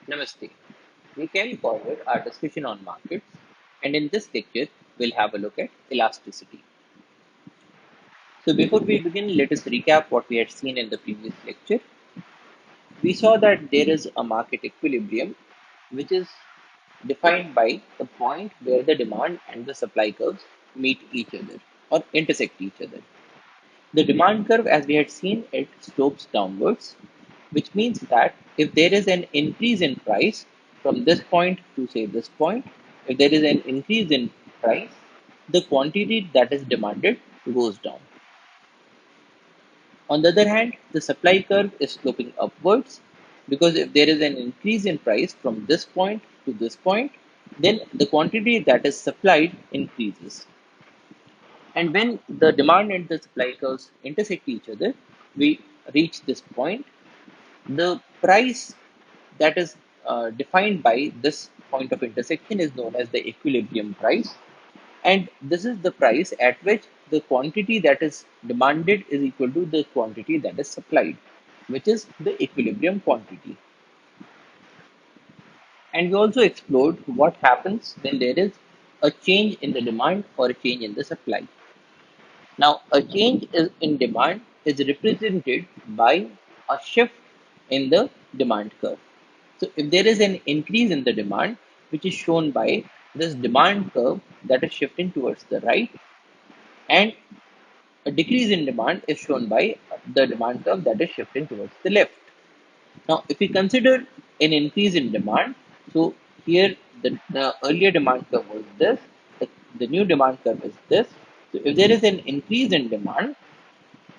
Namaste. We carry forward our discussion on markets, and in this lecture, we'll have a look at elasticity. So, before we begin, let us recap what we had seen in the previous lecture. We saw that there is a market equilibrium, which is defined by the point where the demand and the supply curves meet each other or intersect each other. The demand curve, as we had seen, it slopes downwards, which means that if there is an increase in price from this point to say this point, if there is an increase in price, the quantity that is demanded goes down. On the other hand, the supply curve is sloping upwards because if there is an increase in price from this point to this point, then the quantity that is supplied increases. And when the demand and the supply curves intersect each other, we reach this point. The price that is defined by this point of intersection is known as the equilibrium price. And this is the price at which the quantity that is demanded is equal to the quantity that is supplied, which is the equilibrium quantity. And we also explored what happens when there is a change in the demand or a change in the supply. Now, a in demand is represented by a shift in the demand curve. So, if there is an increase in the demand, which is shown by this demand curve that is shifting towards the right, and a decrease in demand is shown by the demand curve that is shifting towards the left. Now, if we consider an increase in demand, so here the earlier demand curve was this, the new demand curve is this. So, if there is an increase in demand,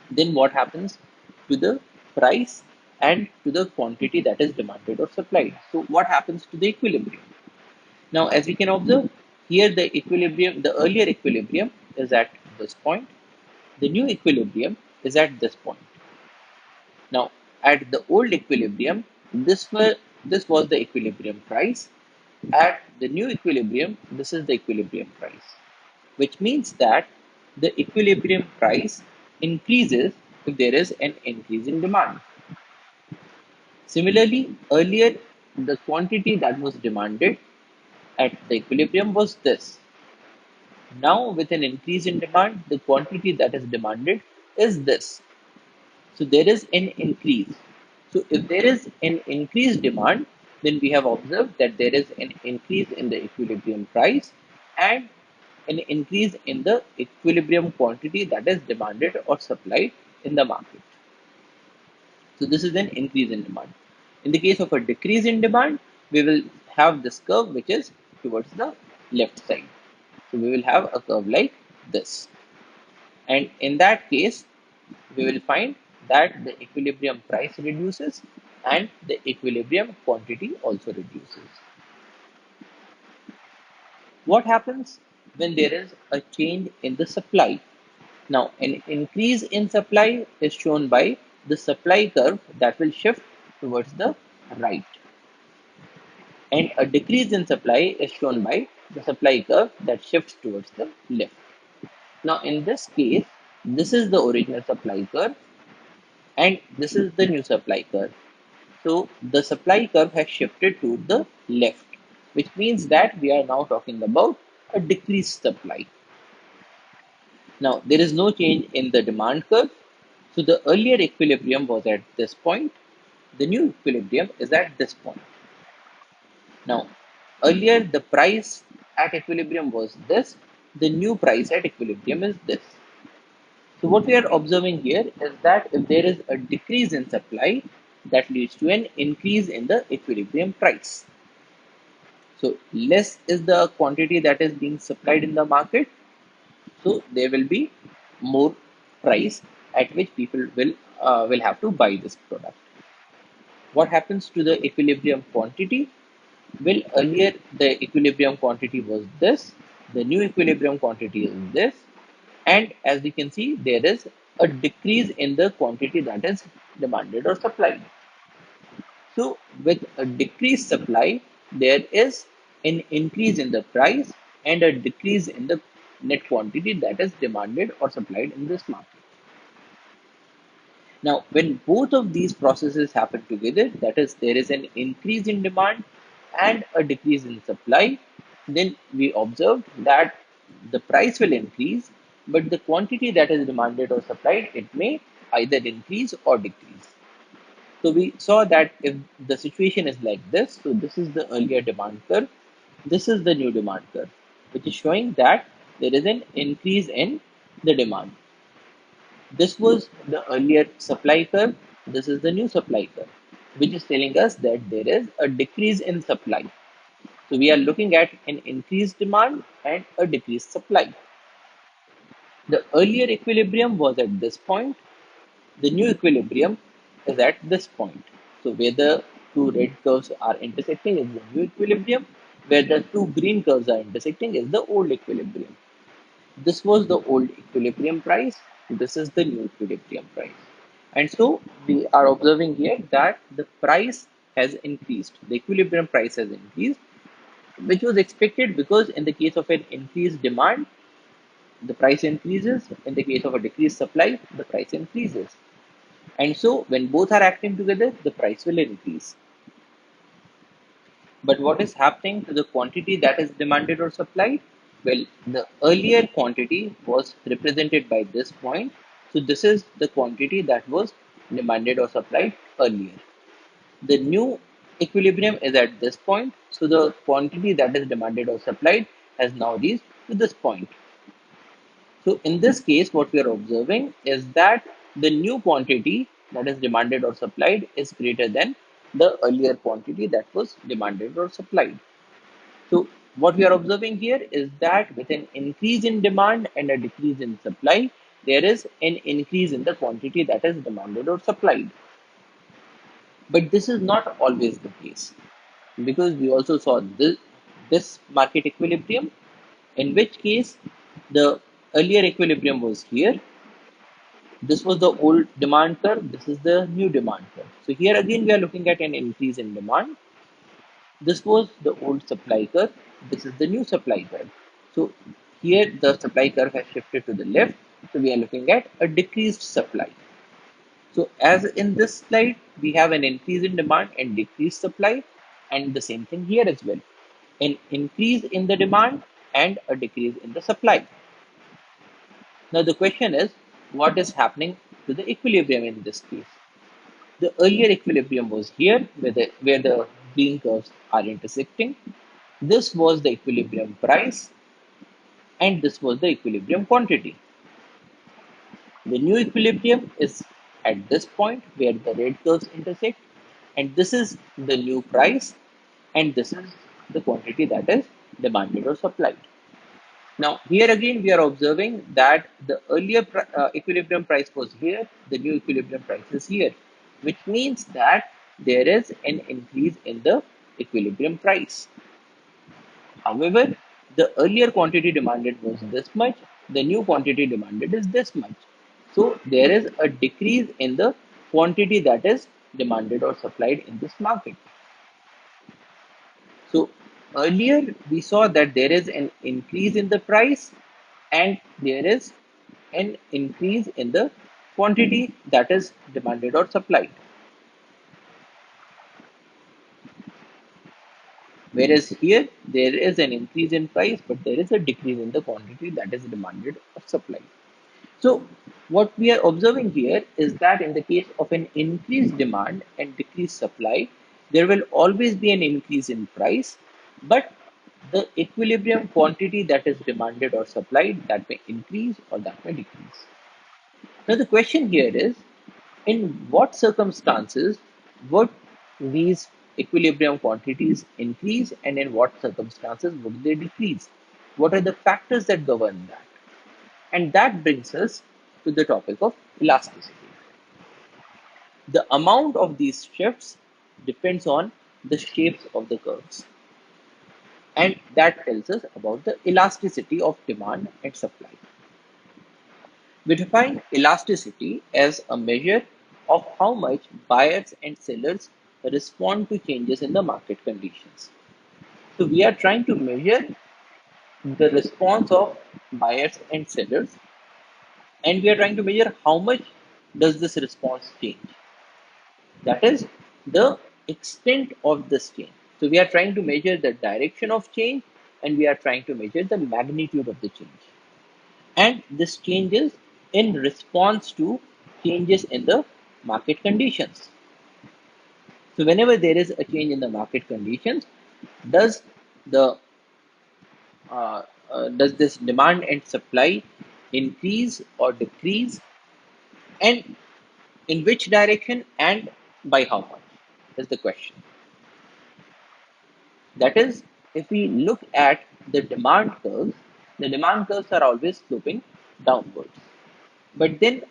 then what happens to the price and to the quantity that is demanded or supplied? So, what happens to the equilibrium? Now, as we can observe, here the earlier equilibrium is at this point, the new equilibrium is at this point. Now, at the old equilibrium, this was the equilibrium price. At the new equilibrium, this is the equilibrium price, which means that the equilibrium price increases if there is an increase in demand. Similarly, earlier the quantity that was demanded at the equilibrium was this. Now, with an increase in demand, the quantity that is demanded is this. So there is an increase. So if there is an increased demand, then we have observed that there is an increase in the equilibrium price and an increase in the equilibrium quantity that is demanded or supplied in the market. So this is an increase in demand. In the case of a decrease in demand, we will have this curve which is towards the left side. So we will have a curve like this. And in that case, we will find that the equilibrium price reduces and the equilibrium quantity also reduces. What happens when there is a change in the supply? Now, an increase in supply is shown by the supply curve that will shift towards the right, and a decrease in supply is shown by the supply curve that shifts towards the left. Now, in this case, this is the original supply curve and this is the new supply curve. So the supply curve has shifted to the left, which means that we are now talking about a decreased supply. Now there is no change in the demand curve. So the earlier equilibrium was at this point. The new equilibrium is at this point. Now earlier the price at equilibrium was this. The new price at equilibrium is this. So what we are observing here is that if there is a decrease in supply, that leads to an increase in the equilibrium price. So less is the quantity that is being supplied in the market. So there will be more price at which people will have to buy this product. What happens to the equilibrium quantity? Well, earlier the equilibrium quantity was this. The new equilibrium quantity is this. And as we can see, there is a decrease in the quantity that is demanded or supplied. So with a decreased supply, there is an increase in the price and a decrease in the net quantity that is demanded or supplied in this market. Now, when both of these processes happen together, that is, there is an increase in demand and a decrease in supply, then we observed that the price will increase, but the quantity that is demanded or supplied, it may either increase or decrease. So we saw that if the situation is like this, so this is the earlier demand curve, this is the new demand curve, which is showing that there is an increase in the demand. This was the earlier supply curve. This is the new supply curve, which is telling us that there is a decrease in supply. So we are looking at an increased demand and a decreased supply. The earlier equilibrium was at this point. The new equilibrium is at this point. So where the two red curves are intersecting is the new equilibrium. Where the two green curves are intersecting is the old equilibrium. This was the old equilibrium price. This is the new equilibrium price. And so we are observing here that the price has increased. The equilibrium price has increased, which was expected because in the case of an increased demand, the price increases. In the case of a decreased supply, the price increases. And so when both are acting together, the price will increase. But what is happening to the quantity that is demanded or supplied? Well, the earlier quantity was represented by this point. So this is the quantity that was demanded or supplied earlier. The new equilibrium is at this point. So the quantity that is demanded or supplied has now reached to this point. So in this case, what we are observing is that the new quantity that is demanded or supplied is greater than the earlier quantity that was demanded or supplied. So what we are observing here is that with an increase in demand and a decrease in supply, there is an increase in the quantity that is demanded or supplied. But this is not always the case because we also saw this market equilibrium, in which case the earlier equilibrium was here. This was the old demand curve. This is the new demand curve. So here again, we are looking at an increase in demand. This was the old supply curve. This is the new supply curve. So here the supply curve has shifted to the left. So we are looking at a decreased supply. So as in this slide, we have an increase in demand and decreased supply, and the same thing here as well. An increase in the demand and a decrease in the supply. Now the question is, what is happening to the equilibrium in this case? The earlier equilibrium was here, where the green curves are intersecting. This was the equilibrium price, and this was the equilibrium quantity. The new equilibrium is at this point where the red curves intersect, and this is the new price, and this is the quantity that is demanded or supplied. Now, here again, we are observing that the earlier equilibrium price was here, the new equilibrium price is here, which means that there is an increase in the equilibrium price. However, the earlier quantity demanded was this much, the new quantity demanded is this much. So, there is a decrease in the quantity that is demanded or supplied in this market. So earlier we saw that there is an increase in the price and there is an increase in the quantity that is demanded or supplied. Whereas here there is an increase in price, but there is a decrease in the quantity that is demanded or supplied. So what we are observing here is that in the case of an increased demand and decreased supply, there will always be an increase in price, but the equilibrium quantity that is demanded or supplied that may increase or that may decrease. Now the question here is, in what circumstances would these equilibrium quantities increase and in what circumstances would they decrease? What are the factors that govern that? And that brings us to the topic of elasticity. The amount of these shifts depends on the shapes of the curves. And that tells us about the elasticity of demand and supply. We define elasticity as a measure of how much buyers and sellers respond to changes in the market conditions. So we are trying to measure the response of buyers and sellers, and we are trying to measure how much does this response change? That is the extent of this change. So we are trying to measure the direction of change and we are trying to measure the magnitude of the change. And this changes in response to changes in the market conditions. So whenever there is a change in the market conditions, does the does this demand and supply increase or decrease, and in which direction and by how much is the question. That is, if we look at the demand curves are always sloping downwards. But then,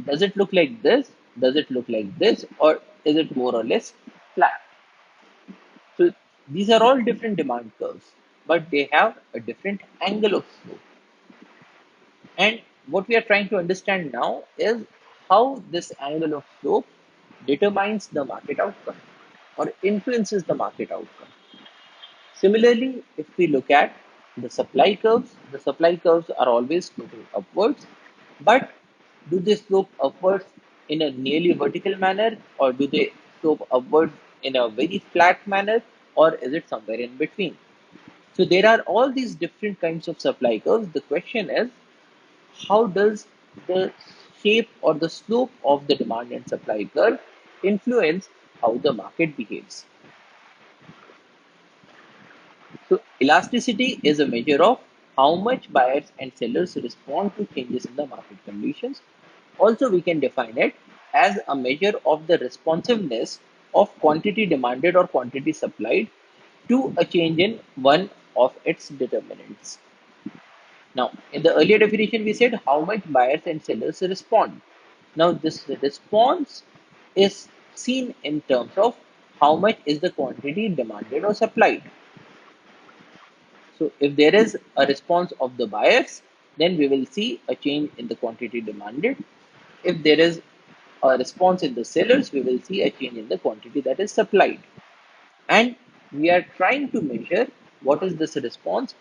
does it look like this? Does it look like this? Or is it more or less flat? So these are all different demand curves, but they have a different angle of slope. And what we are trying to understand now is how this angle of slope determines the market outcome or influences the market outcome. Similarly, if we look at the supply curves are always sloping upwards, but do they slope upwards in a nearly vertical manner, or do they slope upwards in a very flat manner, or is it somewhere in between? So there are all these different kinds of supply curves. The question is, how does the shape or the slope of the demand and supply curve influence how the market behaves? So elasticity is a measure of how much buyers and sellers respond to changes in the market conditions. Also, we can define it as a measure of the responsiveness of quantity demanded or quantity supplied to a change in one of its determinants. Now, in the earlier definition, we said how much buyers and sellers respond. Now, this response is seen in terms of how much is the quantity demanded or supplied. So if there is a response of the buyers, then we will see a change in the quantity demanded. If there is a response in the sellers, we will see a change in the quantity that is supplied. And we are trying to measure what is this response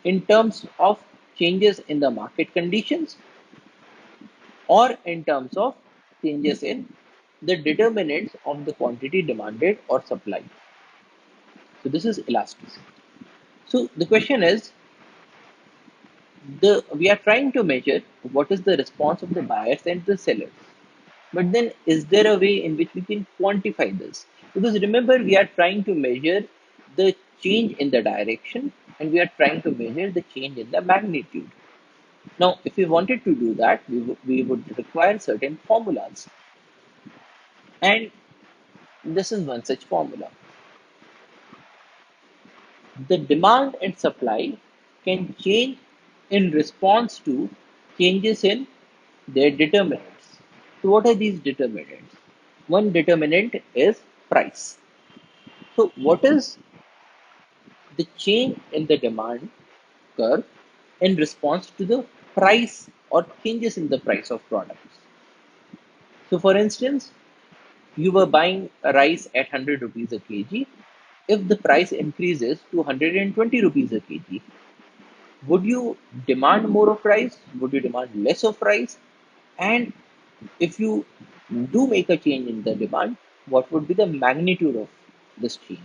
in terms of changes in the market conditions or in terms of changes in the determinants of the quantity demanded or supplied. So this is elasticity. So the question is, we are trying to measure what is the response of the buyers and the sellers. But then, is there a way in which we can quantify this? Because remember, we are trying to measure the change in the direction and we are trying to measure the change in the magnitude. Now, if we wanted to do that, we would require certain formulas. And this is one such formula. The demand and supply can change in response to changes in their determinants. So, what are these determinants? One determinant is price. So, what is the change in the demand curve in response to the price or changes in the price of products? So, for instance, you were buying a rice at 100 rupees a kg. If the price increases to 120 rupees a kg, would you demand more of rice? Would you demand less of rice? And if you do make a change in the demand, what would be the magnitude of this change?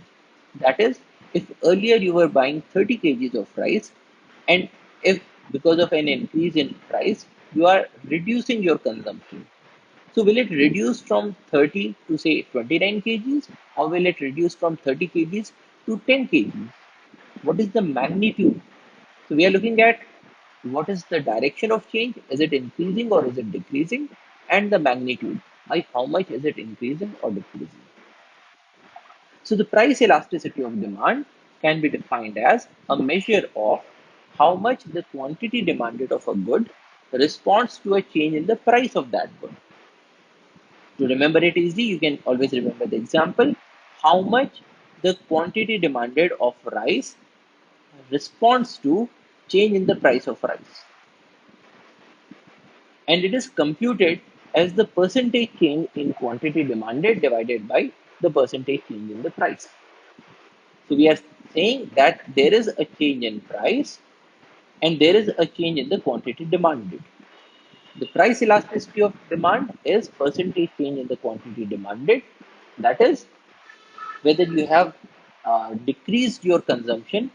That is, if earlier you were buying 30 kgs of rice, and if because of an increase in price, you are reducing your consumption. So, will it reduce from 30 to say 29 kgs, or will it reduce from 30 kgs to 10 kgs? What is the magnitude? So we are looking at what is the direction of change? Is it increasing or is it decreasing? And the magnitude. By how much is it increasing or decreasing? So the price elasticity of demand can be defined as a measure of how much the quantity demanded of a good responds to a change in the price of that good. To remember it easily, you can always remember the example how much the quantity demanded of rice responds to change in the price of rice, and it is computed as the percentage change in quantity demanded divided by the percentage change in the price. So we are saying that there is a change in price and there is a change in the quantity demanded. The price elasticity of demand is percentage change in the quantity demanded. That is, whether you have decreased your consumption,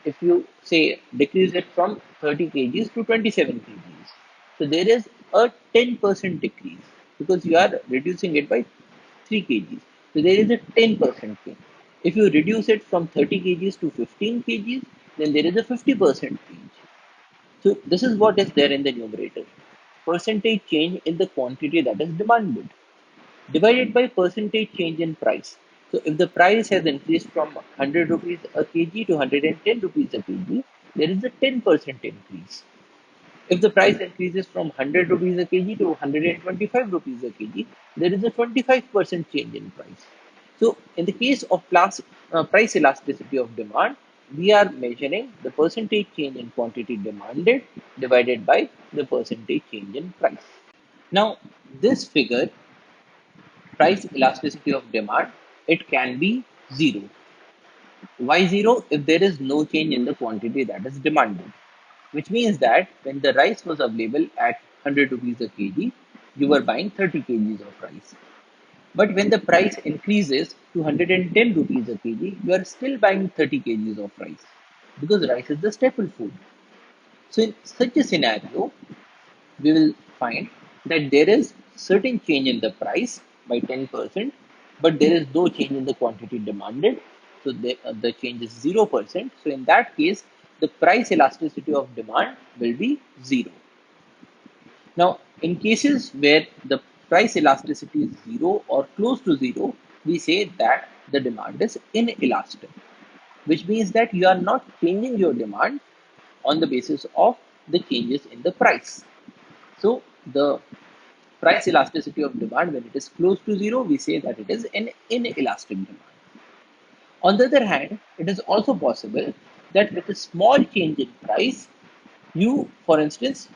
if you say decrease it from 30 kgs to 27 kgs. So there is a 10% decrease because you are reducing it by 3 kgs. So there is a 10% change. If you reduce it from 30 kgs to 15 kgs, then there is a 50% change. So this is what is there in the numerator. Percentage change in the quantity that is demanded divided by percentage change in price. So if the price has increased from 100 rupees a kg to 110 rupees a kg, there is a 10% increase. If the price increases from 100 rupees a kg to 125 rupees a kg, there is a 25% change in price. So in the case of price elasticity of demand, we are measuring the percentage change in quantity demanded divided by the percentage change in price. Now, this figure, price elasticity of demand, it can be zero. Why zero? If there is no change in the quantity that is demanded, which means that when the rice was available at 100 rupees a kg, you were buying 30 kgs of rice. But when the price increases to 110 rupees a kg, you are still buying 30 kgs of rice because rice is the staple food. So in such a scenario, we will find that there is certain change in the price by 10%, but there is no change in the quantity demanded. So the change is 0%. So in that case, the price elasticity of demand will be zero. Now, in cases where the price elasticity is zero or close to zero, we say that the demand is inelastic, which means that you are not changing your demand on the basis of the changes in the price. So the price elasticity of demand, when it is close to zero, we say that it is an inelastic demand. On the other hand, it is also possible that with a small change in price, you, for instance,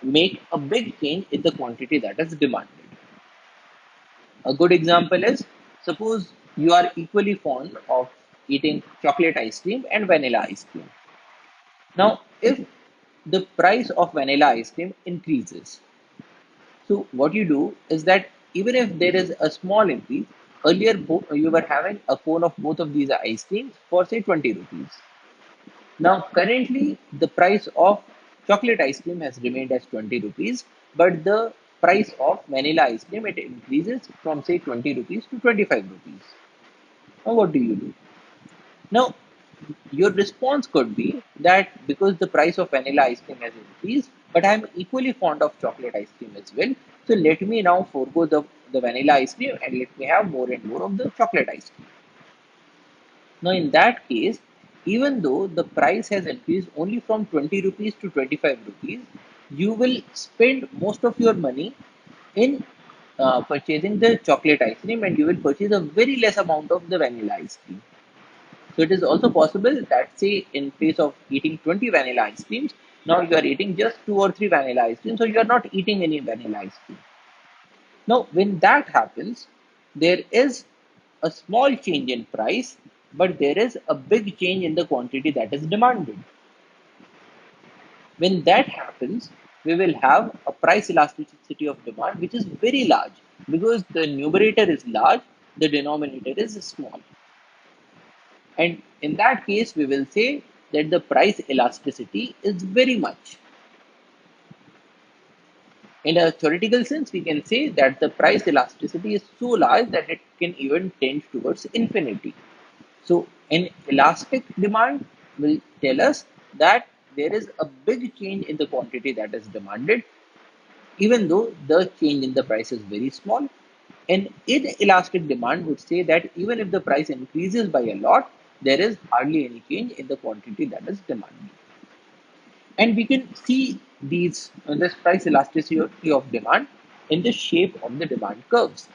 make a big change in the quantity that is demanded. A good example is, suppose you are equally fond of eating chocolate ice cream and vanilla ice cream. Now, if the price of vanilla ice cream increases, so what you do is that even if there is a small increase, earlier you were having a cone of both of these ice creams for say 20 rupees. Now currently the price of chocolate ice cream has remained as 20 rupees, but the price of vanilla ice cream, it increases from say 20 rupees to 25 rupees. Now what do you do? Now your response could be that because the price of vanilla ice cream has increased, but I'm equally fond of chocolate ice cream as well. So let me now forego the vanilla ice cream and let me have more and more of the chocolate ice cream. Now, in that case, even though the price has increased only from 20 rupees to 25 rupees, you will spend most of your money in purchasing the chocolate ice cream and you will purchase a very less amount of the vanilla ice cream. So it is also possible that say in place of eating 20 vanilla ice creams, now you are eating just 2 or 3 vanilla ice creams, so you are not eating any vanilla ice cream. Now, when that happens, there is a small change in price, but there is a big change in the quantity that is demanded. When that happens, we will have a price elasticity of demand which is very large because the numerator is large, the denominator is small. And in that case, we will say that the price elasticity is very much. In a theoretical sense, we can say that the price elasticity is so large that it can even tend towards infinity. So, an elastic demand will tell us that there is a big change in the quantity that is demanded, even though the change in the price is very small. An inelastic demand would say that even if the price increases by a lot, there is hardly any change in the quantity that is demanded. And we can see this price elasticity of demand in the shape of the demand curves.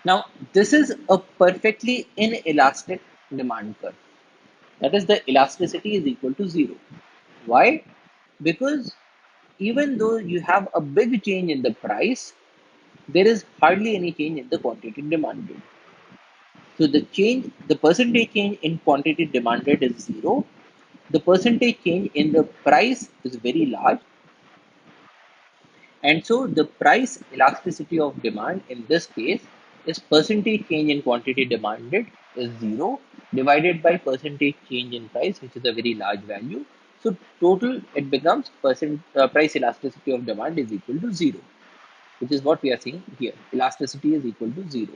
Now, this is a perfectly inelastic demand curve. That is, the elasticity is equal to zero. Why? Because even though you have a big change in the price, there is hardly any change in the quantity demanded. So the percentage change in quantity demanded is zero. The percentage change in the price is very large. And so the price elasticity of demand in this case is percentage change in quantity demanded is 0 divided by percentage change in price, which is a very large value. So total it becomes price elasticity of demand is equal to 0, which is what we are seeing here. Elasticity is equal to 0.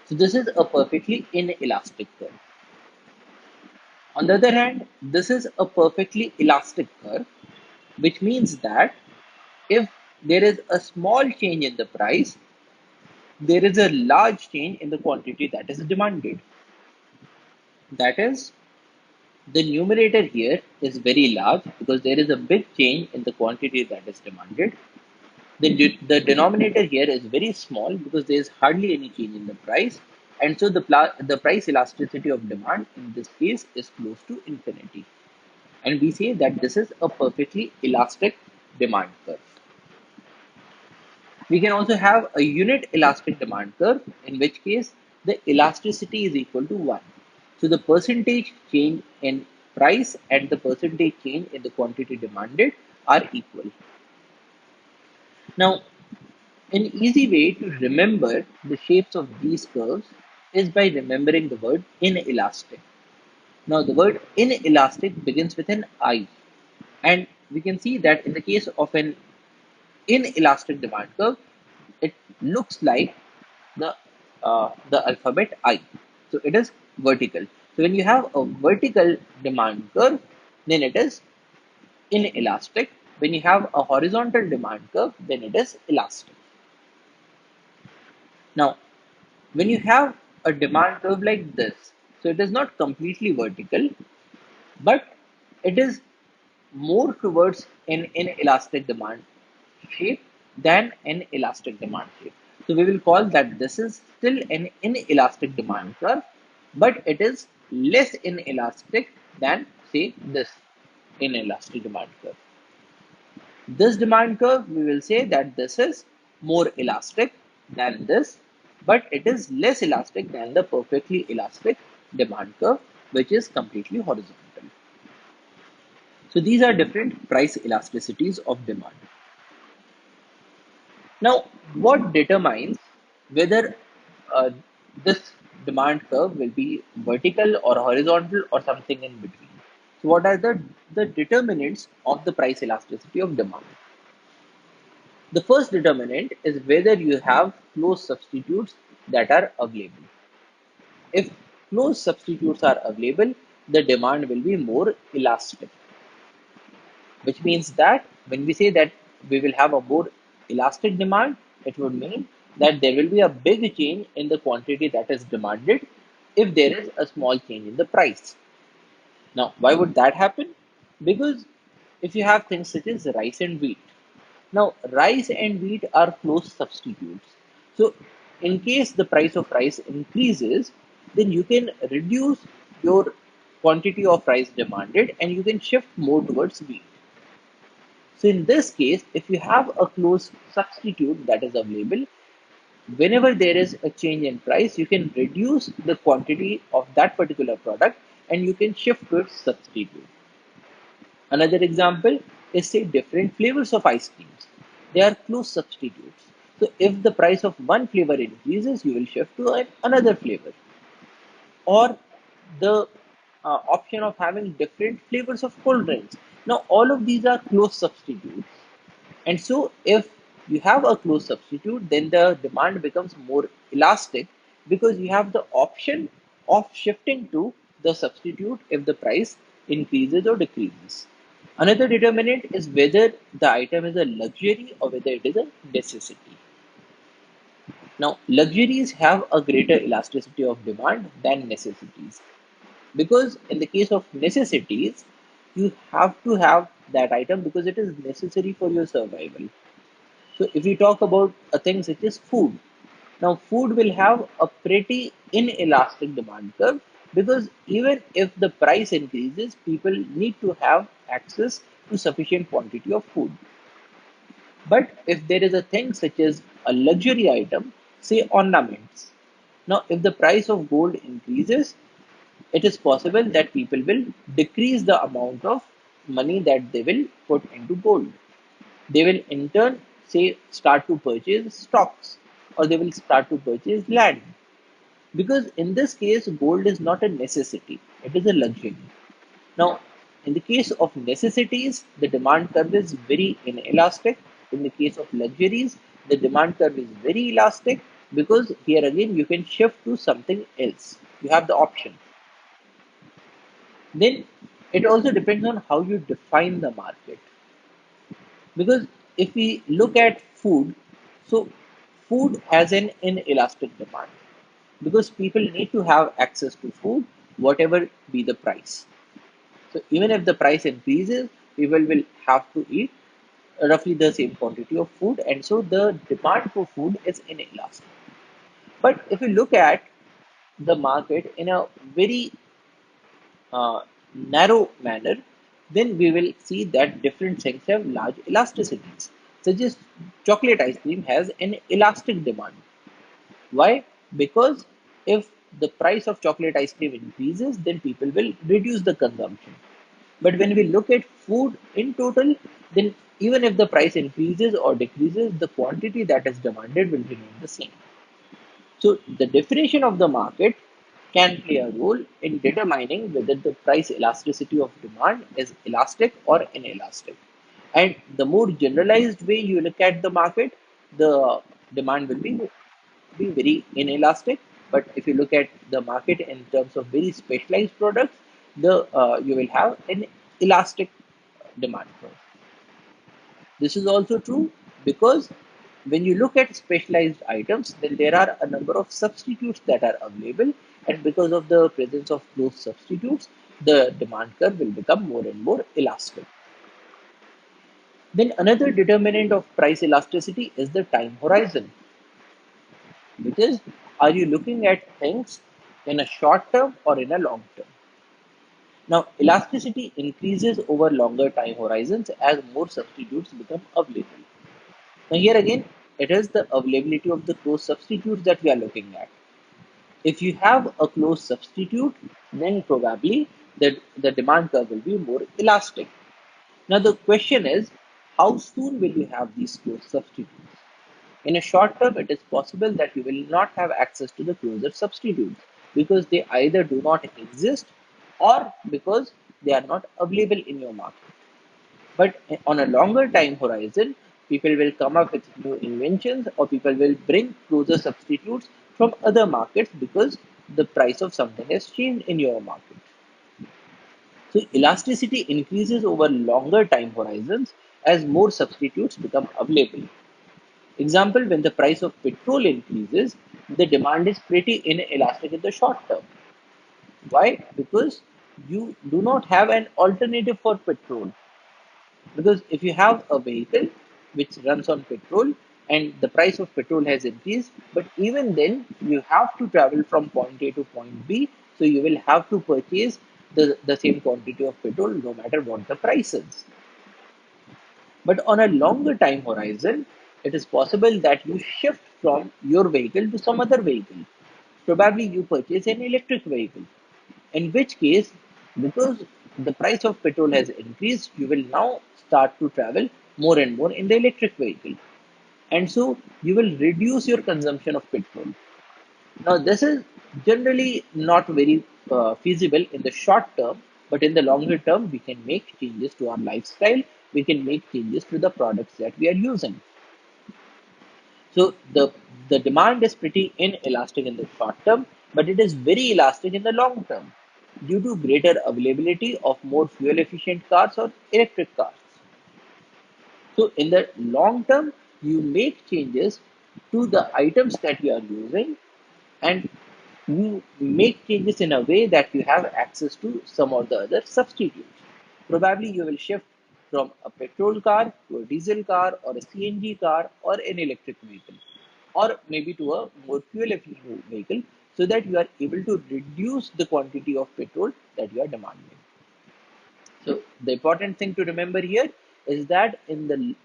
So this is a perfectly inelastic curve. On the other hand, this is a perfectly elastic curve, which means that if there is a small change in the price, there is a large change in the quantity that is demanded. That is, the numerator here is very large because there is a big change in the quantity that is demanded. The denominator here is very small because there is hardly any change in the price. And so the price elasticity of demand in this case is close to infinity. And we say that this is a perfectly elastic demand curve. We can also have a unit elastic demand curve, in which case the elasticity is equal to 1. So the percentage change in price and the percentage change in the quantity demanded are equal. Now, an easy way to remember the shapes of these curves is by remembering the word inelastic. Now, the word inelastic begins with an I, and we can see that in the case of an inelastic demand curve, it looks like the alphabet I. So it is vertical. So when you have a vertical demand curve, then it is inelastic. When you have a horizontal demand curve, then it is elastic. Now, when you have a demand curve like this, so it is not completely vertical, but it is more towards an inelastic demand shape than an elastic demand shape. So we will call that this is still an inelastic demand curve, but it is less inelastic than, say, this inelastic demand curve. This demand curve, we will say that this is more elastic than this, but it is less elastic than the perfectly elastic demand curve, which is completely horizontal. So these are different price elasticities of demand. Now, what determines whether uh, this demand curve will be vertical or horizontal or something in between? So, what are the determinants of the price elasticity of demand? The first determinant is whether you have close substitutes that are available. If close substitutes are available, the demand will be more elastic, which means that when we say that we will have a more elastic demand, it would mean that there will be a big change in the quantity that is demanded if there is a small change in the price. Now, why would that happen? Because if you have things such as rice and wheat, now rice and wheat are close substitutes. So, in case the price of rice increases, then you can reduce your quantity of rice demanded and you can shift more towards wheat. So in this case, if you have a close substitute that is available, whenever there is a change in price, you can reduce the quantity of that particular product and you can shift to its substitute. Another example is, say, different flavors of ice creams. They are close substitutes. So if the price of one flavor increases, you will shift to another flavor. Or the option of having different flavors of cold drinks. Now, all of these are close substitutes. And so, if you have a close substitute, then the demand becomes more elastic because you have the option of shifting to the substitute if the price increases or decreases. Another determinant is whether the item is a luxury or whether it is a necessity. Now, luxuries have a greater elasticity of demand than necessities because, in the case of necessities, you have to have that item because it is necessary for your survival. So if we talk about a thing such as food, now food will have a pretty inelastic demand curve because even if the price increases, people need to have access to sufficient quantity of food. But if there is a thing such as a luxury item, say ornaments, now if the price of gold increases, it is possible that people will decrease the amount of money that they will put into gold. They will in turn say start to purchase stocks, or they will start to purchase land. Because in this case, gold is not a necessity, it is a luxury. Now, in the case of necessities, the demand curve is very inelastic. In the case of luxuries, the demand curve is very elastic, because here again you can shift to something else. You have the option. Then it also depends on how you define the market. Because if we look at food, so food has an inelastic demand, because people need to have access to food, whatever be the price. So even if the price increases, people will have to eat roughly the same quantity of food, and so the demand for food is inelastic. But if you look at the market in a very uh, narrow manner, then we will see that different things have large elasticities. Such as chocolate ice cream has an elastic demand. Why? Because if the price of chocolate ice cream increases, then people will reduce the consumption. But when we look at food in total, then even if the price increases or decreases, the quantity that is demanded will remain the same. So the definition of the market can play a role in determining whether the price elasticity of demand is elastic or inelastic. And the more generalized way you look at the market, the demand will be very inelastic. But if you look at the market in terms of very specialized products, the you will have an elastic demand curve. This is also true because when you look at specialized items, then there are a number of substitutes that are available, and because of the presence of those substitutes, the demand curve will become more and more elastic. Then another determinant of price elasticity is the time horizon, which is, are you looking at things in a short term or in a long term? Now, elasticity increases over longer time horizons as more substitutes become available. Now, here again, it is the availability of the close substitutes that we are looking at. If you have a close substitute, then probably the demand curve will be more elastic. Now, the question is, how soon will you have these close substitutes? In a short term, it is possible that you will not have access to the closer substitutes because they either do not exist or because they are not available in your market. But on a longer time horizon, people will come up with new inventions, or people will bring closer substitutes from other markets because the price of something has changed in your market. So elasticity increases over longer time horizons as more substitutes become available. Example, when the price of petrol increases, the demand is pretty inelastic in the short term. Why? Because you do not have an alternative for petrol. Because if you have a vehicle which runs on petrol and the price of petrol has increased, but even then you have to travel from point A to point B, so you will have to purchase the same quantity of petrol no matter what the price is. But on a longer time horizon, it is possible that you shift from your vehicle to some other vehicle. Probably you purchase an electric vehicle, in which case, because the price of petrol has increased, you will now start to travel more and more in the electric vehicle. And so you will reduce your consumption of petrol. Now, this is generally not very feasible in the short term, but in the longer term, we can make changes to our lifestyle. We can make changes to the products that we are using. So the demand is pretty inelastic in the short term, but it is very elastic in the long term due to greater availability of more fuel efficient cars or electric cars. So in the long term, you make changes to the items that you are using, and you make changes in a way that you have access to some of the other substitutes. Probably you will shift from a petrol car to a diesel car or a CNG car or an electric vehicle, or maybe to a more fuel efficient vehicle, so that you are able to reduce the quantity of petrol that you are demanding. So the important thing to remember here is that in the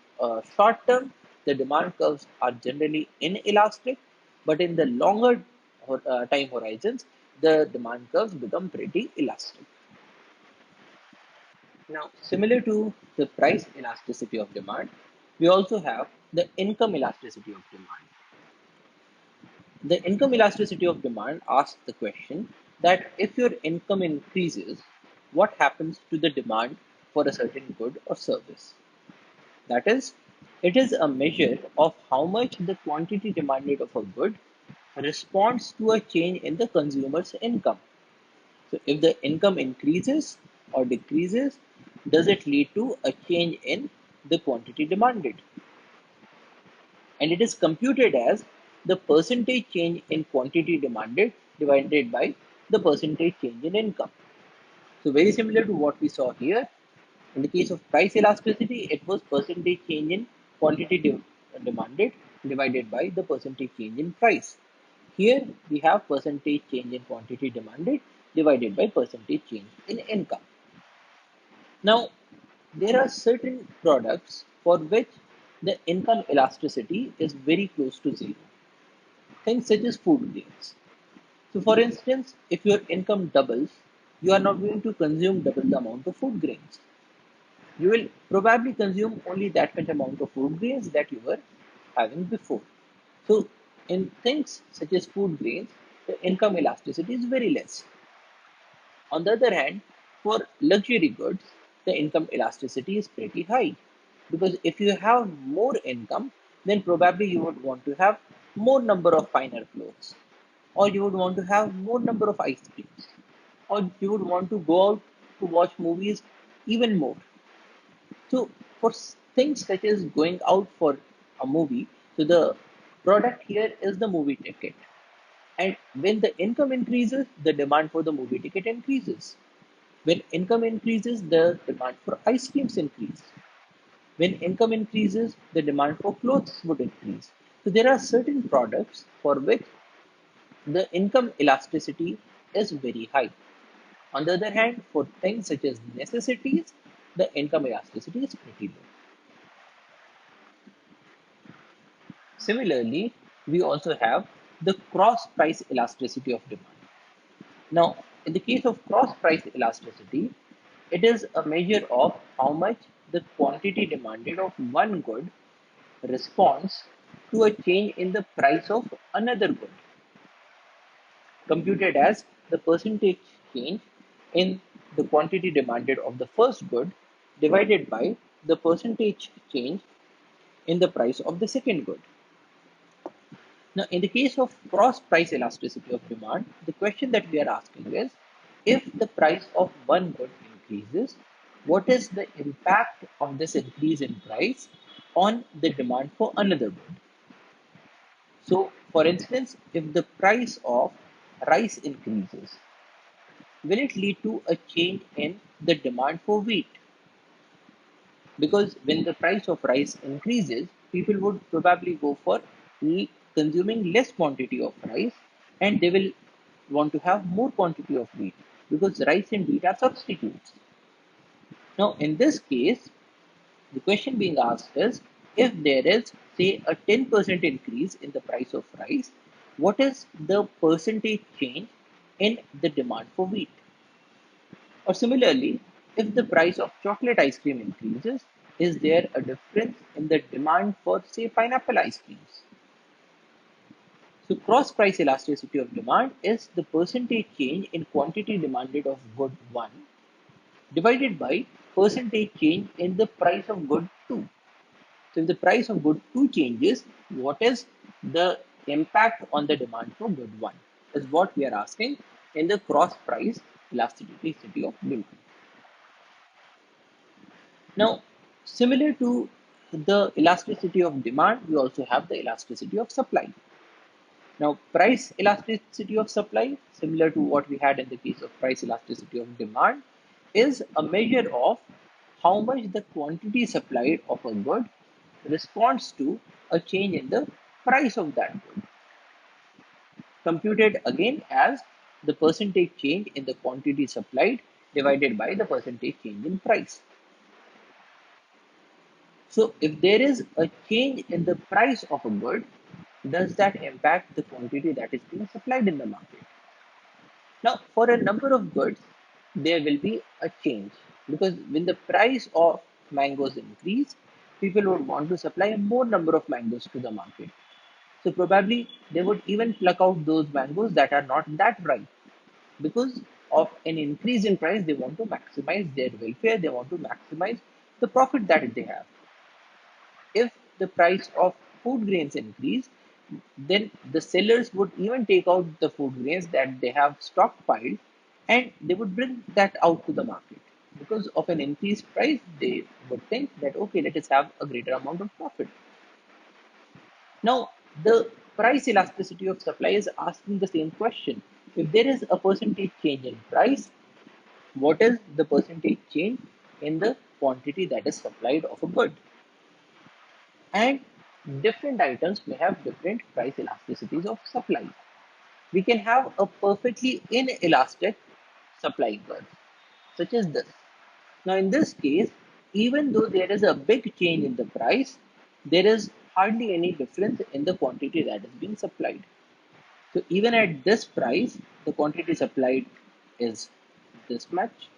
short term, the demand curves are generally inelastic, but in the longer time horizons, the demand curves become pretty elastic. Now, similar to the price elasticity of demand, We also have the income elasticity of demand. The income elasticity of demand asks the question that if your income increases, what happens to the demand for a certain good or service? That is, it is a measure of how much the quantity demanded of a good responds to a change in the consumer's income. So, if the income increases or decreases, does it lead to a change in the quantity demanded? And it is computed as the percentage change in quantity demanded divided by the percentage change in income. So very similar to what we saw here. In the case of price elasticity, it was percentage change in quantity demanded divided by the percentage change in price. Here we have percentage change in quantity demanded divided by percentage change in income. Now, there are certain products for which the income elasticity is very close to zero. Things such as food grains. So, for instance, if your income doubles, you are not going to consume double the amount of food grains. You will probably consume only that much amount of food grains that you were having before. So, in things such as food grains, the income elasticity is very less. On the other hand, for luxury goods, the income elasticity is pretty high because if you have more income, then probably you would want to have more number of finer clothes, or you would want to have more number of ice creams, or you would want to go out to watch movies even more. So for things such as going out for a movie, so the product here is the movie ticket. And when the income increases, the demand for the movie ticket increases. When income increases, the demand for ice creams increase. When income increases, the demand for clothes would increase. So there are certain products for which the income elasticity is very high. On the other hand, for things such as necessities, the income elasticity is pretty low. Similarly, we also have the cross price elasticity of demand. Now, in the case of cross price elasticity, it is a measure of how much the quantity demanded of one good responds to a change in the price of another good, computed as the percentage change in the quantity demanded of the first good divided by the percentage change in the price of the second good. Now, in the case of cross price elasticity of demand, the question that we are asking is if the price of one good increases, what is the impact of this increase in price on the demand for another good? So, for instance, if the price of rice increases, will it lead to a change in the demand for wheat? Because when the price of rice increases, people would probably go for consuming less quantity of rice and they will want to have more quantity of wheat because rice and wheat are substitutes. Now, in this case, the question being asked is if there is, say, a 10% increase in the price of rice, what is the percentage change in the demand for wheat? Or similarly, if the price of chocolate ice cream increases, is there a difference in the demand for, say, pineapple ice creams? So, cross price elasticity of demand is the percentage change in quantity demanded of good 1 divided by percentage change in the price of good 2. So, if the price of good 2 changes, what is the impact on the demand for good 1? Is what we are asking in the cross price elasticity of demand. Now, similar to the elasticity of demand, we also have the elasticity of supply. Now, price elasticity of supply, similar to what we had in the case of price elasticity of demand, is a measure of how much the quantity supplied of a good responds to a change in the price of that good, computed again as the percentage change in the quantity supplied divided by the percentage change in price. So, if there is a change in the price of a good, does that impact the quantity that is being supplied in the market? Now, for a number of goods, there will be a change because when the price of mangoes increase, people would want to supply a more number of mangoes to the market. So probably they would even pluck out those mangoes that are not that ripe. Because of an increase in price, they want to maximize their welfare, they want to maximize the profit that they have. If the price of food grains increase, then the sellers would even take out the food grains that they have stockpiled and they would bring that out to the market. Because of an increased price, they would think that okay, let us have a greater amount of profit. Now, the price elasticity of supply is asking the same question. If there is a percentage change in price, what is the percentage change in the quantity that is supplied of a good? And different items may have different price elasticities of supply. We can have a perfectly inelastic supply curve, such as this. Now, in this case, even though there is a big change in the price, there is hardly any difference in the quantity that is being supplied. So, even at this price, the quantity supplied is this much,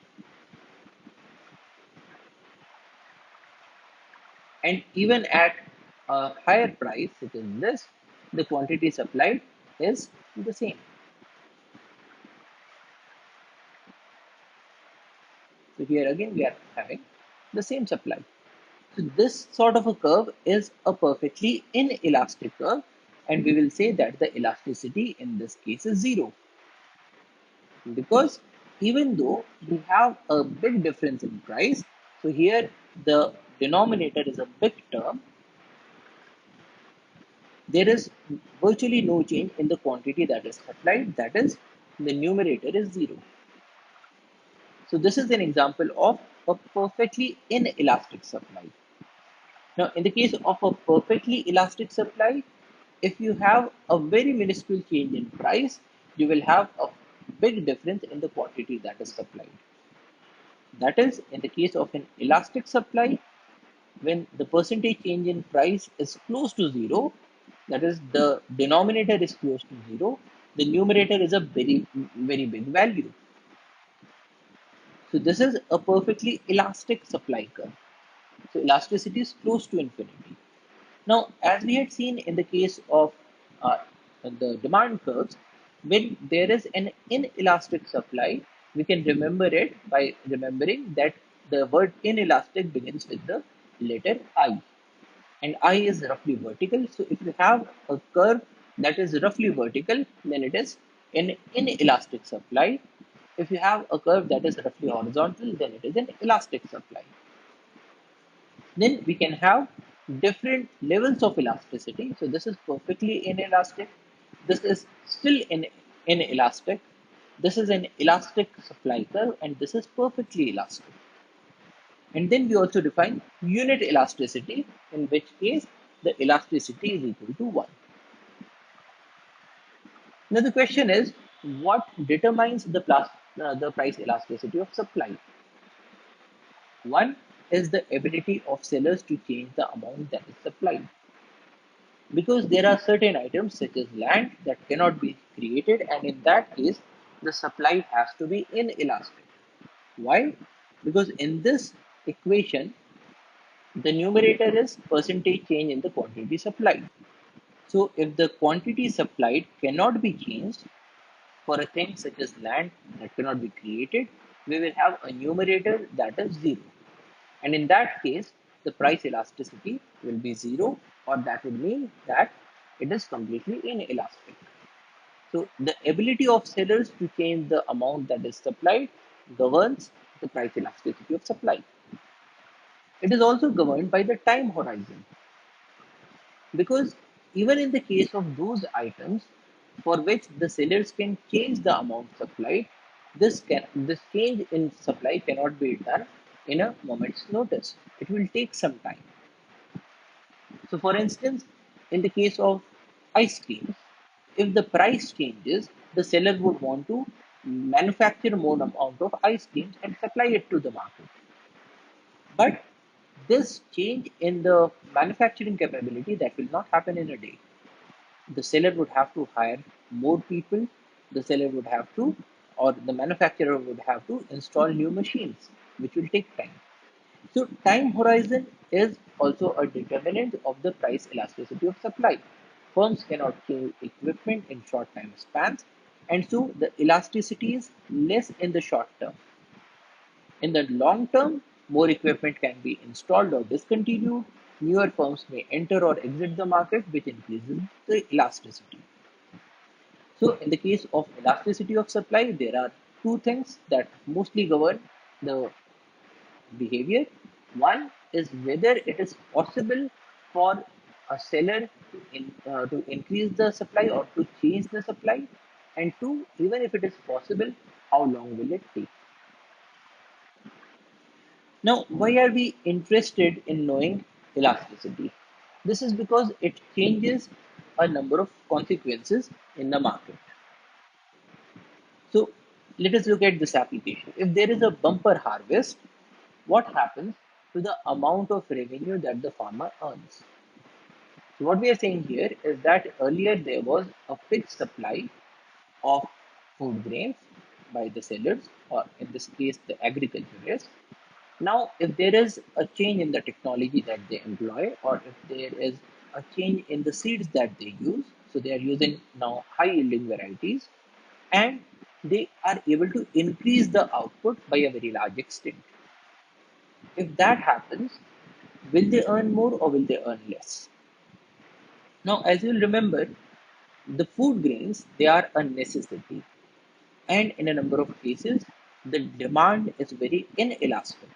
and even at a higher price, it is this, the quantity supplied is the same. So here again we are having the same supply. So this sort of a curve is a perfectly inelastic curve, and we will say that the elasticity in this case is zero, because even though we have a big difference in price, so here the denominator is a big term, there is virtually no change in the quantity that is supplied, that is, the numerator is zero. So this is an example of a perfectly inelastic supply. Now, in the case of a perfectly elastic supply, if you have a very minuscule change in price, you will have a big difference in the quantity that is supplied. That is, in the case of an elastic supply, when the percentage change in price is close to zero, that is, the denominator is close to zero, the numerator is a very big value. So this is a perfectly elastic supply curve. So elasticity is close to infinity. Now, as we had seen in the case of uh, the demand curves, when there is an inelastic supply, we can remember it by remembering that the word inelastic begins with the letter I, and I is roughly vertical. So, if you have a curve that is roughly vertical, then it is an inelastic supply. If you have a curve that is roughly horizontal, then it is an elastic supply. Then we can have different levels of elasticity. So this is perfectly inelastic. This is still inelastic. This is an elastic supply curve, and this is perfectly elastic. And then we also define unit elasticity, in which case the elasticity is equal to 1. Now the question is, what determines the price elasticity of supply? One is the ability of sellers to change the amount that is supplied. Because there are certain items such as land that cannot be created, and in that case the supply has to be inelastic. Why? Because in this equation the numerator is percentage change in the quantity supplied. So if the quantity supplied cannot be changed for a thing such as land that cannot be created, we will have a numerator that is 0. And in that case, the price elasticity will be 0, or that would mean that it is completely inelastic. So the ability of sellers to change the amount that is supplied governs the price elasticity of supply. It is also governed by the time horizon, because even in the case of those items for which the sellers can change the amount supplied, this change in supply cannot be done in a moment's notice. It will take some time. So, for instance, in the case of ice creams, if the price changes, the seller would want to manufacture more amount of ice creams and supply it to the market. But this change in the manufacturing capability, that will not happen in a day. The seller would have to hire more people. The seller would have to, or the manufacturer would have to install new machines, which will take time. So time horizon is also a determinant of the price elasticity of supply. Firms cannot change equipment in short time spans, and so the elasticity is less in the short term. In the long term, more equipment can be installed or discontinued. Newer firms may enter or exit the market, which increases the elasticity. So, in the case of elasticity of supply, there are two things that mostly govern the behavior. One is whether it is possible for a seller to increase the supply or to change the supply, and two, even if it is possible, how long will it take? Now, why are we interested in knowing elasticity? This is because it changes a number of consequences in the market. So, let us look at this application. If there is a bumper harvest, what happens to the amount of revenue that the farmer earns? So, what we are saying here is that earlier there was a fixed supply of food grains by the sellers, or in this case, the agriculturists. Now, if there is a change in the technology that they employ, or if there is a change in the seeds that they use, so they are using now high yielding varieties, and they are able to increase the output by a very large extent. If that happens, will they earn more or will they earn less? Now, as you'll remember, the food grains they are a necessity, and in a number of cases, the demand is very inelastic.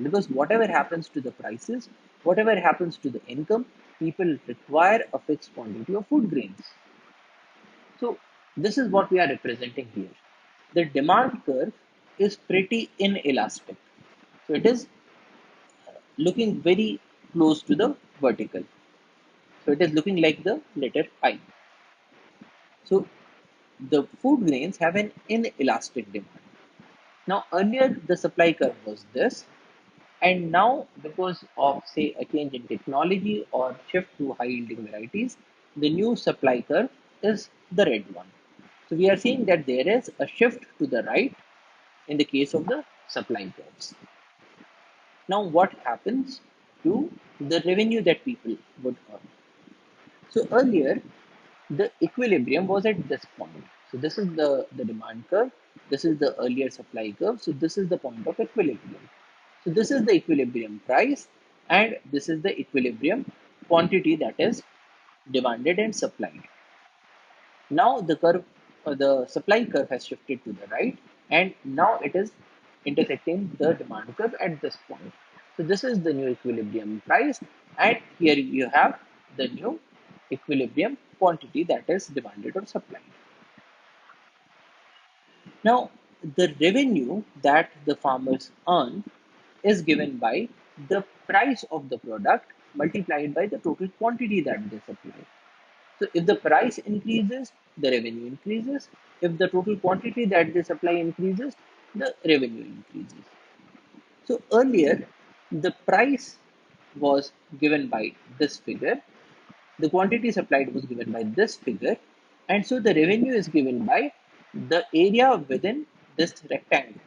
Because whatever happens to the prices, whatever happens to the income, people require a fixed quantity of food grains. So, this is what we are representing here. The demand curve is pretty inelastic. So, it is looking very close to the vertical. So, it is looking like the letter I. So, the food grains have an inelastic demand. Now, earlier the supply curve was this, and now, because of say a change in technology or shift to high yielding varieties, the new supply curve is the red one. So we are seeing that there is a shift to the right in the case of the supply curves. Now, what happens to the revenue that people would earn? So earlier, the equilibrium was at this point. So this is the demand curve. This is the earlier supply curve. So this is the point of equilibrium. So this is the equilibrium price, and this is the equilibrium quantity that is demanded and supplied. Now the curve, the supply curve has shifted to the right, and now it is intersecting the demand curve at this point. So this is the new equilibrium price, and here you have the new equilibrium quantity that is demanded or supplied. Now, the revenue that the farmers earn is given by the price of the product multiplied by the total quantity that they supply. So, if the price increases, the revenue increases. If the total quantity that they supply increases, the revenue increases. So, earlier, the price was given by this figure, the quantity supplied was given by this figure, and so the revenue is given by the area within this rectangle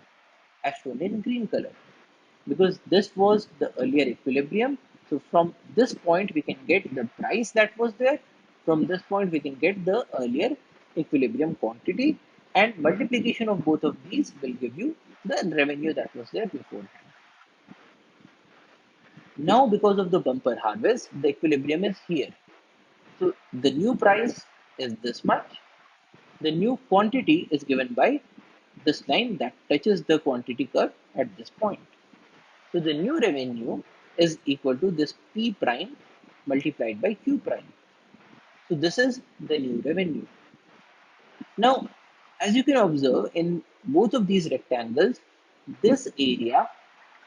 as shown in green color, because this was the earlier equilibrium. So from this point we can get the price that was there, from this point we can get the earlier equilibrium quantity, and multiplication of both of these will give you the revenue that was there beforehand. Now, because of the bumper harvest, the equilibrium is here. So the new price is this much. The new quantity is given by this line that touches the quantity curve at this point. So the new revenue is equal to this P prime multiplied by Q prime. So this is the new revenue. Now, as you can observe in both of these rectangles, this area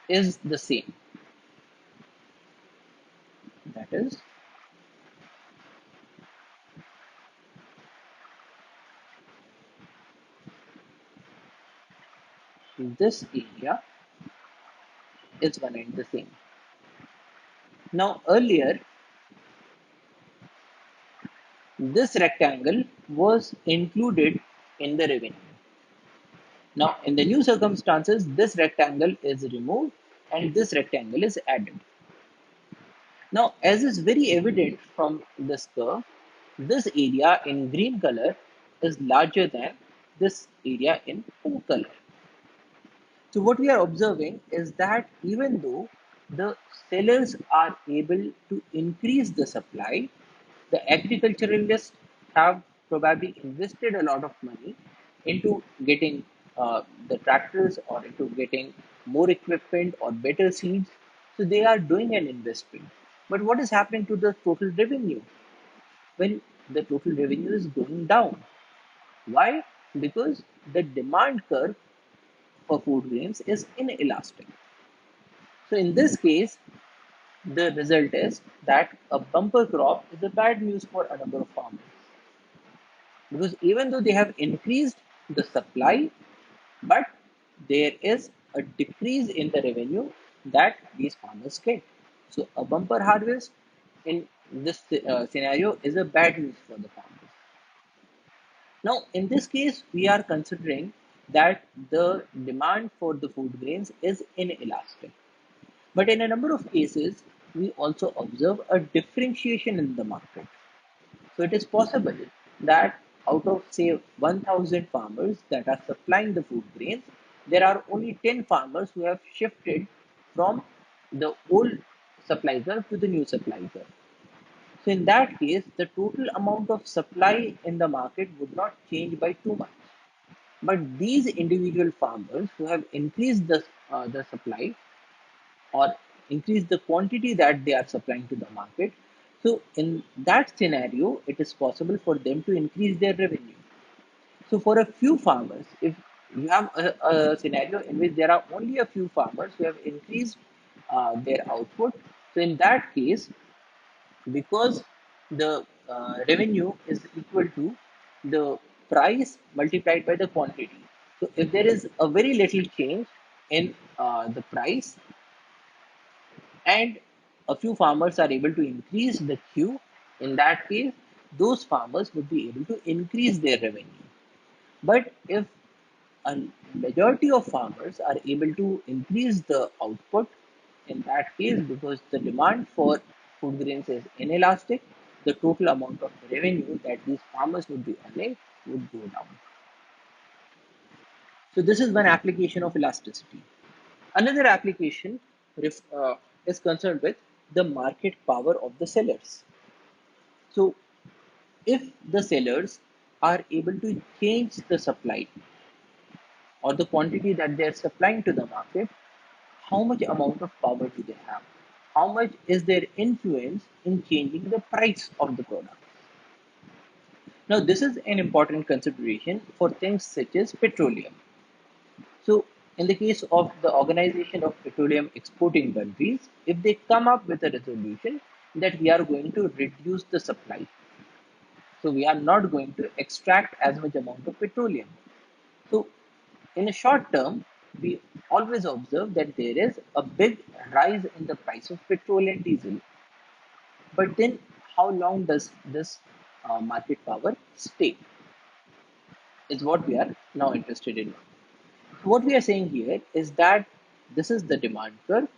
is the same. That is, this area is one and the same. Now, earlier, this rectangle was included in the revenue. Now, in the new circumstances, this rectangle is removed and this rectangle is added. Now, as is very evident from this curve, this area in green color is larger than this area in pink color. So what we are observing is that even though the sellers are able to increase the supply, the agriculturalists have probably invested a lot of money into getting the tractors or into getting more equipment or better seeds. So they are doing an investment. But what is happening to the total revenue? When the total revenue is going down. Why? Because the demand curve for food grains is inelastic. So in this case, the result is that a bumper crop is a bad news for a number of farmers because even though they have increased the supply, but there is a decrease in the revenue that these farmers get. So a bumper harvest in this scenario is a bad news for the farmers. Now, in this case, we are considering that the demand for the food grains is inelastic. But in a number of cases, we also observe a differentiation in the market. So it is possible that out of say 1000 farmers that are supplying the food grains, there are only 10 farmers who have shifted from the old supply curve to the new supply curve. So in that case, the total amount of supply in the market would not change by too much. But these individual farmers who have increased the supply or increase the quantity that they are supplying to the market. So in that scenario, it is possible for them to increase their revenue. So for a few farmers, if you have a scenario in which there are only a few farmers who have increased their output, so in that case, because the revenue is equal to the price multiplied by the quantity. So if there is a very little change in the price, and a few farmers are able to increase the queue, in that case, those farmers would be able to increase their revenue. But if a majority of farmers are able to increase the output, in that case, because the demand for food grains is inelastic, the total amount of revenue that these farmers would be earning would go down. So this is one application of elasticity. Another application is concerned with the market power of the sellers. So, if the sellers are able to change the supply or the quantity that they are supplying to the market, how much amount of power do they have? How much is their influence in changing the price of the product? Now, this is an important consideration for things such as petroleum. So, in the case of the Organization of Petroleum Exporting Countries, if they come up with a resolution that we are going to reduce the supply, so we are not going to extract as much amount of petroleum. So, in a short term, we always observe that there is a big rise in the price of petrol and diesel. But then, how long does this market power stay? Is what we are now interested in. What we are saying here is that this is the demand curve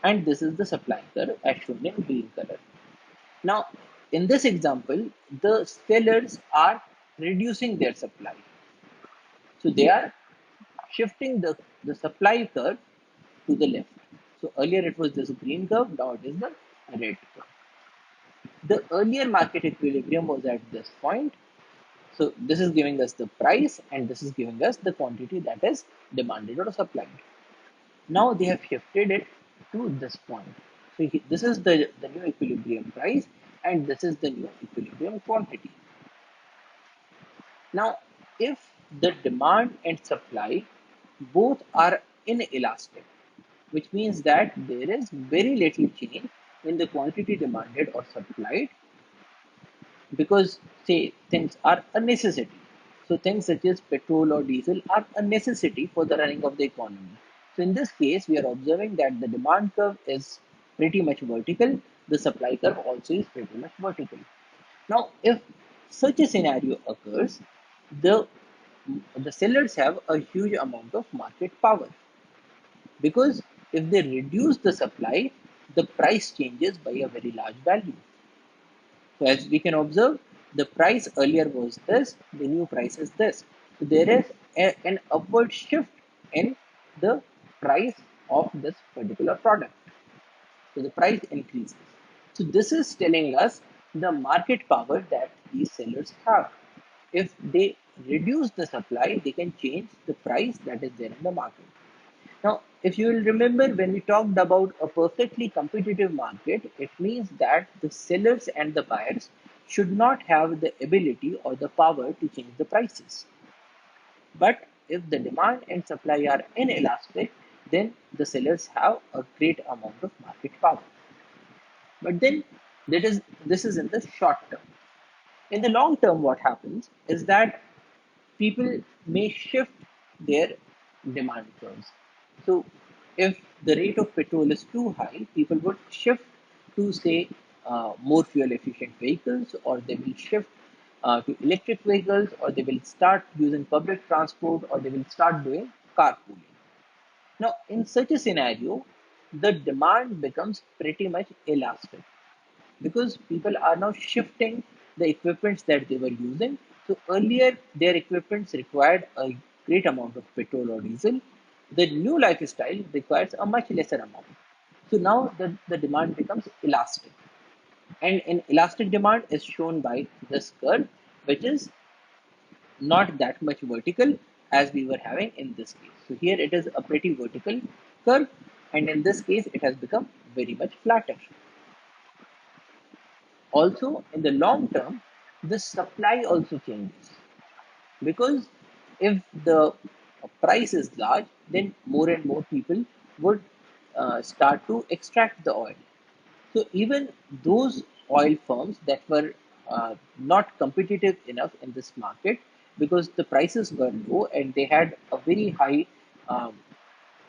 and this is the supply curve as shown in green color. Now, in this example, the sellers are reducing their supply. So they are shifting the supply curve to the left. So earlier it was this green curve, now it is the red curve. The earlier market equilibrium was at this point. So this is giving us the price and this is giving us the quantity that is demanded or supplied. Now they have shifted it to this point. So this is the new equilibrium price and this is the new equilibrium quantity. Now, if the demand and supply both are inelastic, which means that there is very little change in the quantity demanded or supplied because, say, things are a necessity. So, things such as petrol or diesel are a necessity for the running of the economy. So, in this case, we are observing that the demand curve is pretty much vertical, the supply curve also is pretty much vertical. Now, if such a scenario occurs, the the sellers have a huge amount of market power because If they reduce the supply, the price changes by a very large value. So as we can observe, the price earlier was this, the new price is this. So there is an upward shift in the price of this particular product. So the price increases. So this is telling us the market power that these sellers have. If they reduce the supply, they can change the price that is there in the market. Now, if you will remember when we talked about a perfectly competitive market, it means that the sellers and the buyers should not have the ability or the power to change the prices. But if the demand and supply are inelastic, then the sellers have a great amount of market power. But then this is in the short term. In the long term, what happens is that people may shift their demand curves. So, if the rate of petrol is too high, people would shift to, say, more fuel efficient vehicles, or they will shift to electric vehicles, or they will start using public transport, or they will start doing carpooling. Now, in such a scenario, the demand becomes pretty much elastic because people are now shifting the equipments that they were using. So earlier, their equipments required a great amount of petrol or diesel. The new lifestyle requires a much lesser amount. So now the demand becomes elastic. And an elastic demand is shown by this curve, which is not that much vertical as we were having in this case. So here it is a pretty vertical curve, and in this case, it has become very much flatter. Also, in the long term, the supply also changes because if the price is large, then more and more people would start to extract the oil. So even those oil firms that were not competitive enough in this market because the prices were low and they had a very high um,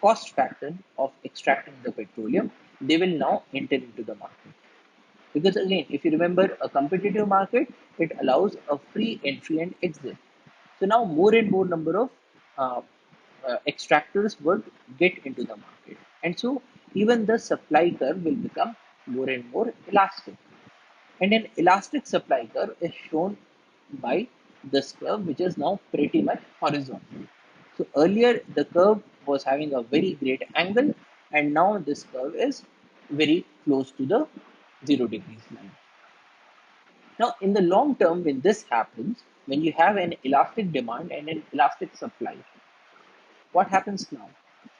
cost factor of extracting the petroleum, they will now enter into the market. Because again, if you remember a competitive market, it allows a free entry and exit. So now more and more number of uh, extractors would get into the market. And so even the supply curve will become more and more elastic. And an elastic supply curve is shown by this curve, which is now pretty much horizontal. So earlier the curve was having a very great angle, and now this curve is very close to the 0 degrees line. Now, in the long term, when this happens, when you have an elastic demand and an elastic supply, what happens now?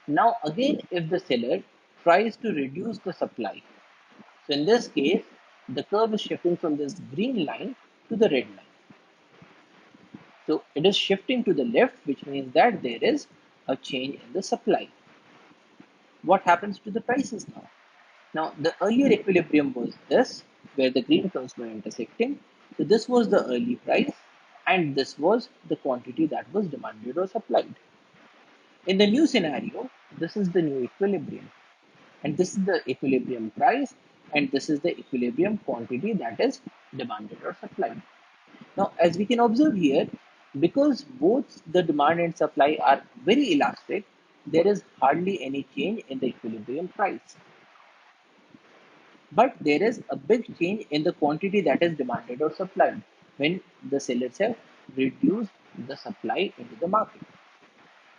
Now, again, if the seller tries to reduce the supply, so in this case, the curve is shifting from this green line to the red line. So it is shifting to the left, which means that there is a change in the supply. What happens to the prices now? Now, the earlier equilibrium was this, where the green curves were intersecting. So this was the early price, and this was the quantity that was demanded or supplied. In the new scenario, this is the new equilibrium, and this is the equilibrium price, and this is the equilibrium quantity that is demanded or supplied. Now, as we can observe here, because both the demand and supply are very elastic, there is hardly any change in the equilibrium price. But there is a big change in the quantity that is demanded or supplied when the sellers have reduced the supply into the market.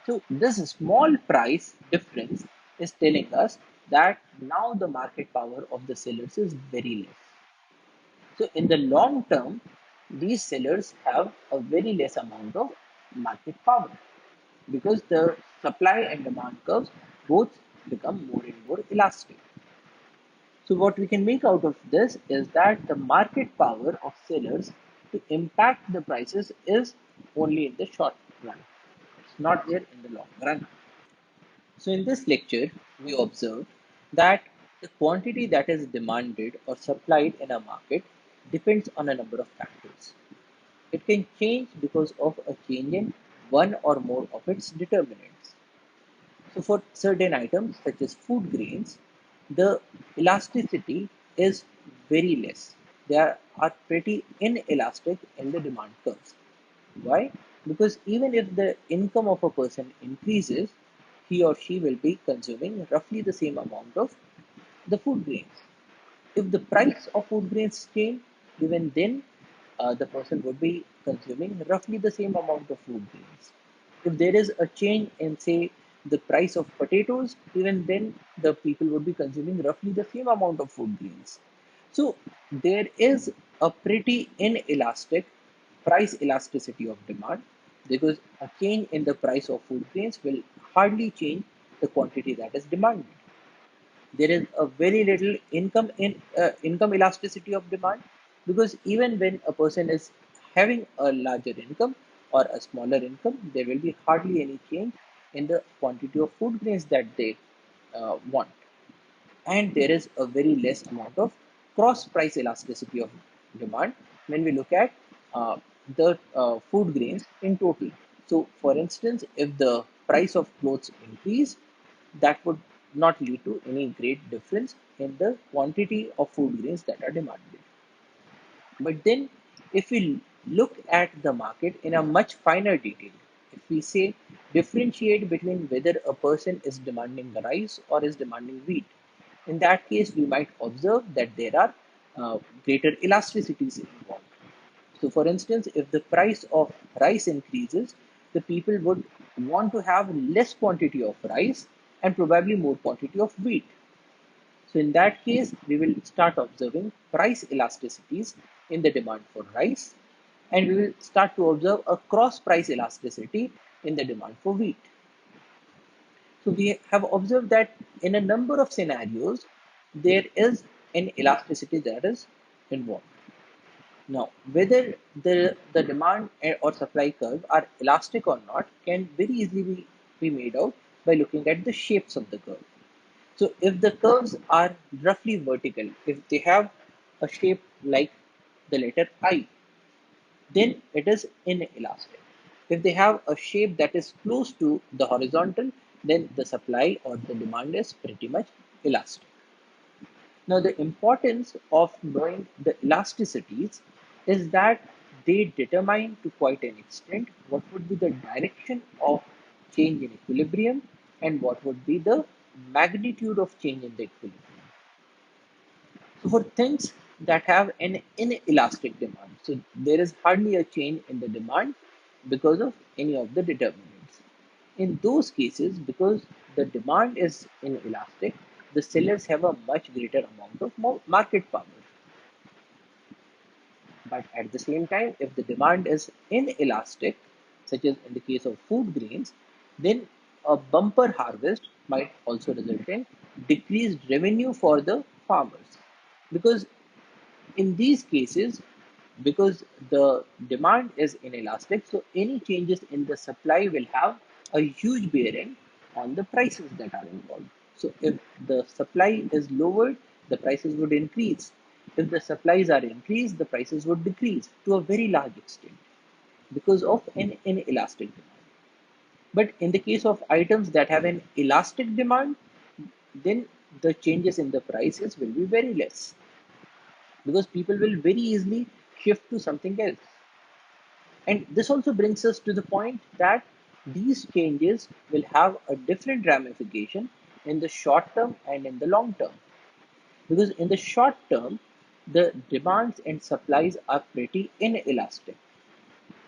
So this small price difference is telling us that now the market power of the sellers is very less. So in the long term, these sellers have a very less amount of market power because the supply and demand curves both become more and more elastic. So what we can make out of this is that the market power of sellers to impact the prices is only in the short run. It's not there in the long run. So in this lecture, we observed that the quantity that is demanded or supplied in a market depends on a number of factors. It can change because of a change in one or more of its determinants. So for certain items such as food grains, the elasticity is very less. Are pretty inelastic in the demand curves. Why? Because even if the income of a person increases, he or she will be consuming roughly the same amount of the food grains. If the price of food grains change, even then the person would be consuming roughly the same amount of food grains. If there is a change in, say, the price of potatoes, even then the people would be consuming roughly the same amount of food grains. So there is a pretty inelastic price elasticity of demand, because a change in the price of food grains will hardly change the quantity that is demanded. There is a very little income elasticity of demand, because even when a person is having a larger income or a smaller income, there will be hardly any change in the quantity of food grains that they want. And there is a very less amount of cross price elasticity of demand when we look at the food grains in total. So for instance, if the price of clothes increase, that would not lead to any great difference in the quantity of food grains that are demanded. But then, if we look at the market in a much finer detail, if we say differentiate between whether a person is demanding rice or is demanding wheat, in that case, we might observe that there are greater elasticities involved. So, for instance, if the price of rice increases, the people would want to have less quantity of rice and probably more quantity of wheat. So in that case, we will start observing price elasticities in the demand for rice, and we will start to observe a cross price elasticity in the demand for wheat. So we have observed that in a number of scenarios, there is an elasticity that is involved. Now, whether the demand or supply curve are elastic or not can very easily be made out by looking at the shapes of the curve. So if the curves are roughly vertical, if they have a shape like the letter I, then it is inelastic. If they have a shape that is close to the horizontal, then the supply or the demand is pretty much elastic. Now, the importance of knowing the elasticities is that they determine to quite an extent what would be the direction of change in equilibrium and what would be the magnitude of change in the equilibrium. So, for things that have an inelastic demand, so there is hardly a change in the demand because of any of the determinants. In those cases, because the demand is inelastic, the sellers have a much greater amount of market power. But at the same time, if the demand is inelastic, such as in the case of food grains, then a bumper harvest might also result in decreased revenue for the farmers. Because in these cases, because the demand is inelastic, so any changes in the supply will have a huge bearing on the prices that are involved. So if the supply is lowered, the prices would increase. If the supplies are increased, the prices would decrease to a very large extent because of an inelastic demand. But in the case of items that have an elastic demand, then the changes in the prices will be very less, because people will very easily shift to something else. And this also brings us to the point that these changes will have a different ramification in the short term and in the long term. Because in the short term, the demands and supplies are pretty inelastic.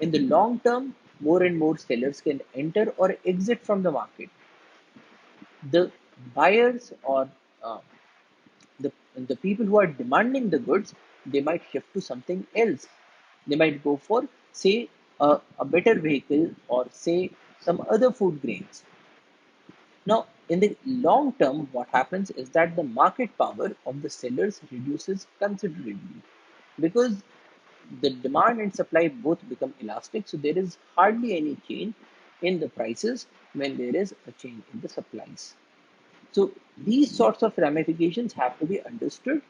In the long term, more and more sellers can enter or exit from the market. The buyers or uh, the people who are demanding the goods, they might shift to something else. They might go for, say, a better vehicle, or say some other food grains. Now, in the long term, what happens is that the market power of the sellers reduces considerably, because the demand and supply both become elastic. So there is hardly any change in the prices when there is a change in the supplies. So these sorts of ramifications have to be understood,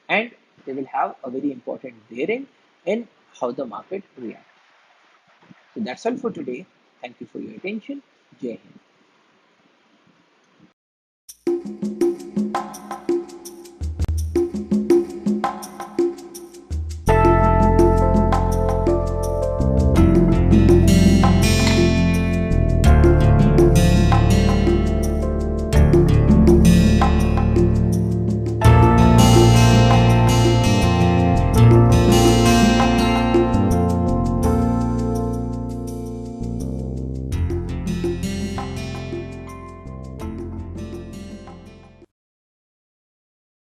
and they will have a very important bearing in how the market reacts. So that's all for today. Thank you for your attention. Jai Hind.